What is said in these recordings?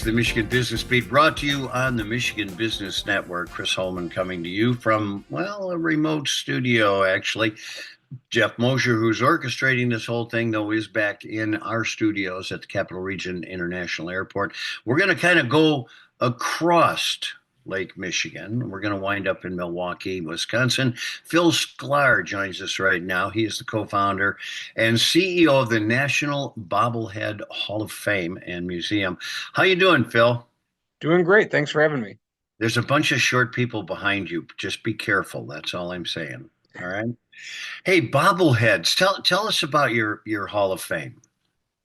to the Michigan Business Beat, brought to you on the Michigan Business Network. Chris Holman coming to you from, a remote studio, actually. Jeff Mosher, who's orchestrating this whole thing, though, is back in our studios at the Capital Region International Airport. We're going to kind of go across Lake Michigan. We're going to wind up in Milwaukee, Wisconsin. Phil Sklar joins us right now. He is the co-founder and CEO of the National Bobblehead Hall of Fame and Museum. How you doing, Phil? Doing great. Thanks for having me. There's a bunch of short people behind you. Just be careful. That's all I'm saying. All right. Hey, bobbleheads. Tell us about your Hall of Fame.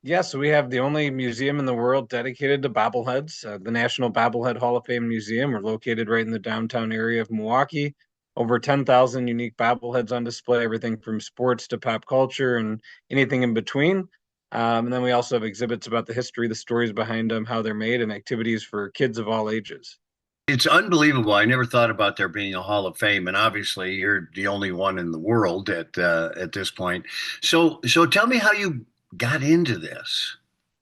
Yeah, so we have the only museum in the world dedicated to bobbleheads, the National Bobblehead Hall of Fame Museum. We're located right in the downtown area of Milwaukee. Over 10,000 unique bobbleheads on display, everything from sports to pop culture and anything in between. And then we also have exhibits about the history, the stories behind them, how they're made, and activities for kids of all ages. It's unbelievable. I never thought about there being a Hall of Fame, and obviously you're the only one in the world at this point. So tell me how you got into this.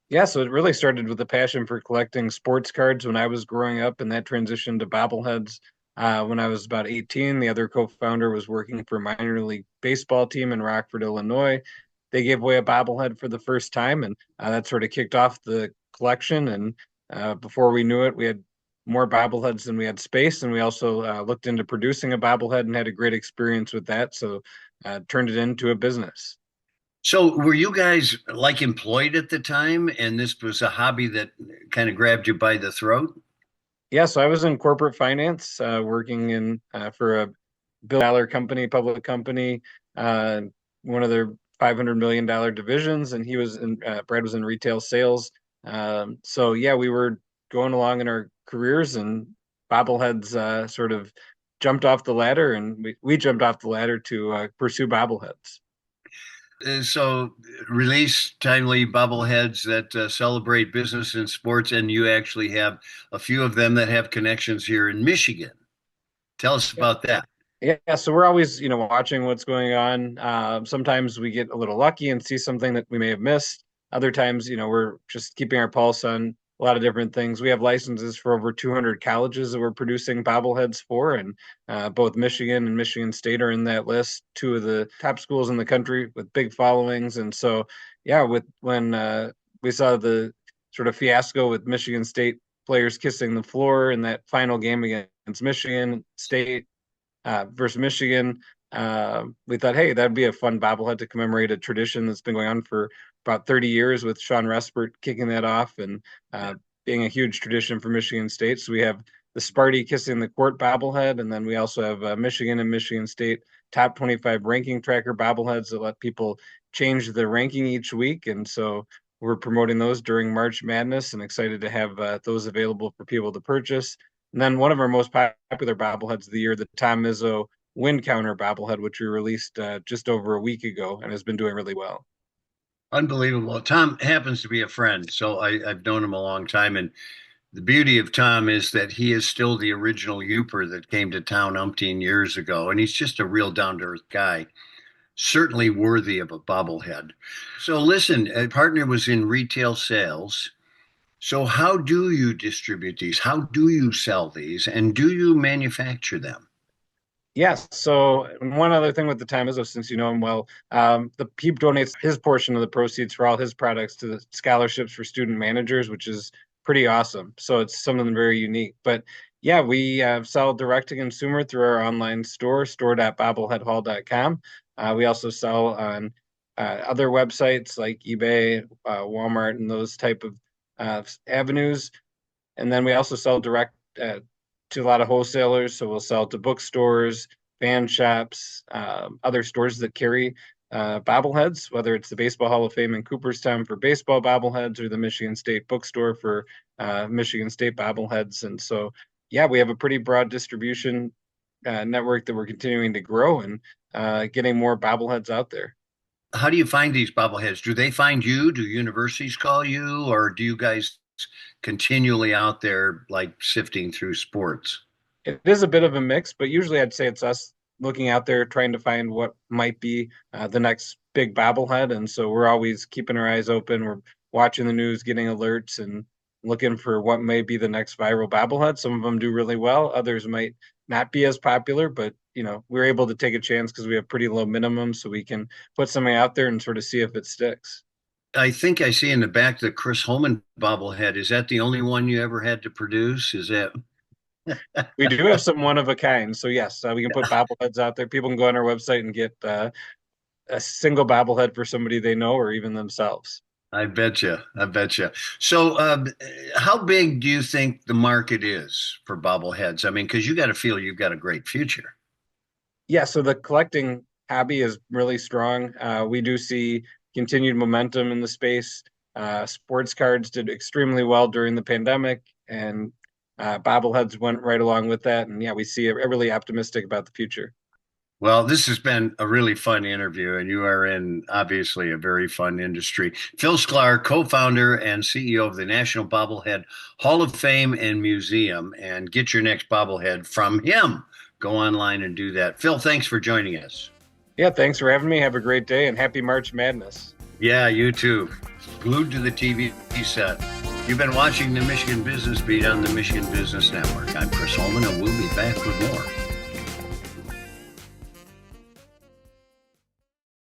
Yeah, so it really started with a passion for collecting sports cards when I was growing up, and that transitioned to bobbleheads when I was about 18. The other co-founder was working for a minor league baseball team in Rockford, Illinois. They gave away a bobblehead for the first time, and that sort of kicked off the collection. And before we knew it, we had more bobbleheads than we had space, and we also looked into producing a bobblehead and had a great experience with that. So turned it into a business. So were you guys like employed at the time, and this was a hobby that kind of grabbed you by the throat? Yeah, so I was in corporate finance, working in for a billion-dollar company, public company, uh, one of their $500 million divisions, and Brad was in retail sales. So yeah, we were going along in our careers, and bobbleheads sort of jumped off the ladder, and we jumped off the ladder to pursue bobbleheads. So release timely bobbleheads that celebrate business and sports, and you actually have a few of them that have connections here in Michigan. Tell us about that. Yeah, so we're always, watching what's going on. Sometimes we get a little lucky and see something that we may have missed. Other times, we're just keeping our pulse on a lot of different things. We have licenses for over 200 colleges that we're producing bobbleheads for, and both Michigan and Michigan State are in that list, two of the top schools in the country with big followings. And so, yeah, when we saw the sort of fiasco with Michigan State players kissing the floor in that final game against Michigan State versus Michigan. We thought, hey, that'd be a fun bobblehead to commemorate a tradition that's been going on for about 30 years with Sean Respert kicking that off and being a huge tradition for Michigan State. So we have the Sparty kissing the court bobblehead, and then we also have Michigan and Michigan State top 25 ranking tracker bobbleheads that let people change the ranking each week. And so we're promoting those during March Madness and excited to have those available for people to purchase. And then one of our most popular bobbleheads of the year, the Tom Izzo Wind Counter bobblehead, which we released just over a week ago and has been doing really well. Unbelievable. Tom happens to be a friend, so I've known him a long time. And the beauty of Tom is that he is still the original Youper that came to town umpteen years ago. And he's just a real down to earth guy, certainly worthy of a bobblehead. So listen, a partner was in retail sales. So how do you distribute these? How do you sell these? And do you manufacture them? Yes. So one other thing with the Tom Izzo, since you know him well, he donates his portion of the proceeds for all his products to the scholarships for student managers, which is pretty awesome. So it's something very unique. But yeah, we sell direct to consumer through our online store, store.bobbleheadhall.com. We also sell on other websites like eBay, Walmart, and those type of avenues. And then we also sell direct to a lot of wholesalers. So we'll sell to bookstores, fan shops, other stores that carry bobbleheads, whether it's the Baseball Hall of Fame in Cooperstown for baseball bobbleheads or the Michigan State bookstore for Michigan State bobbleheads. And so, yeah, we have a pretty broad distribution network that we're continuing to grow and getting more bobbleheads out there. How do you find these bobbleheads? Do they find you? Do universities call you? Or do you guys continually out there like sifting through sports? It is a bit of a mix, but usually I'd say it's us looking out there trying to find what might be the next big bobblehead. And so we're always keeping our eyes open. We're watching the news, getting alerts, and looking for what may be the next viral bobblehead. Some of them do really well. Others might not be as popular, but we're able to take a chance because we have pretty low minimums, so we can put something out there and sort of see if it sticks. I think I see in the back the Chris Holman bobblehead. Is that the only one you ever had to produce? Is that? We do have some one of a kind, so yes, we can put bobbleheads out there. People can go on our website and get a single bobblehead for somebody they know or even themselves. I bet you. I bet you. So, how big do you think the market is for bobbleheads? I mean, because you got to feel you've got a great future. Yeah, so the collecting hobby is really strong. We do see continued momentum in the space. Sports cards did extremely well during the pandemic, and bobbleheads went right along with that. And yeah, we see a really optimistic about the future. Well, this has been a really fun interview, and you are in obviously a very fun industry. Phil Sklar, co-founder and CEO of the National Bobblehead Hall of Fame and Museum, and get your next bobblehead from him. Go online and do that. Phil, thanks for joining us. Yeah, thanks for having me. Have a great day and happy March Madness. Yeah, you too. Glued to the TV set. You've been watching the Michigan Business Beat on the Michigan Business Network. I'm Chris Holman, and we'll be back with more.